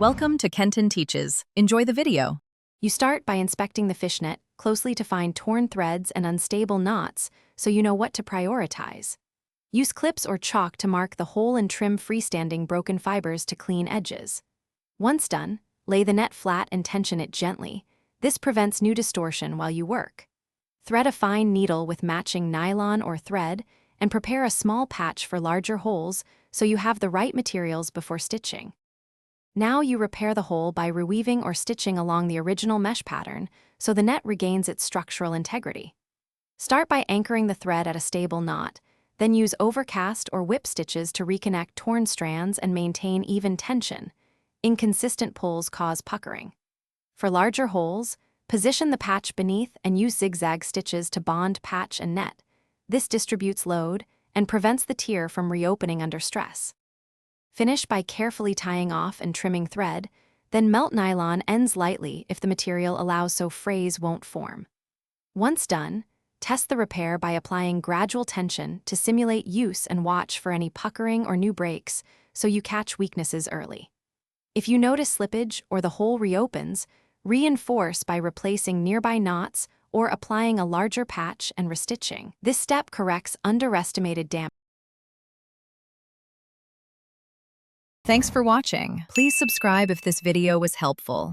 Welcome to Kenton Teaches. Enjoy the video. You start by inspecting the fishnet closely to find torn threads and unstable knots so you know what to prioritize. Use clips or chalk to mark the hole and trim freestanding broken fibers to clean edges. Once done, lay the net flat and tension it gently. This prevents new distortion while you work. Thread a fine needle with matching nylon or thread and prepare a small patch for larger holes so you have the right materials before stitching. Now you repair the hole by reweaving or stitching along the original mesh pattern so the net regains its structural integrity. Start by anchoring the thread at a stable knot, then use overcast or whip stitches to reconnect torn strands and maintain even tension. Inconsistent pulls cause puckering. For larger holes, position the patch beneath and use zigzag stitches to bond patch and net. This distributes load and prevents the tear from reopening under stress. Finish by carefully tying off and trimming thread, then melt nylon ends lightly if the material allows so frays won't form. Once done, test the repair by applying gradual tension to simulate use and watch for any puckering or new breaks so you catch weaknesses early. If you notice slippage or the hole reopens, reinforce by replacing nearby knots or applying a larger patch and restitching. This step corrects underestimated damage. Thanks for watching. Please subscribe if this video was helpful.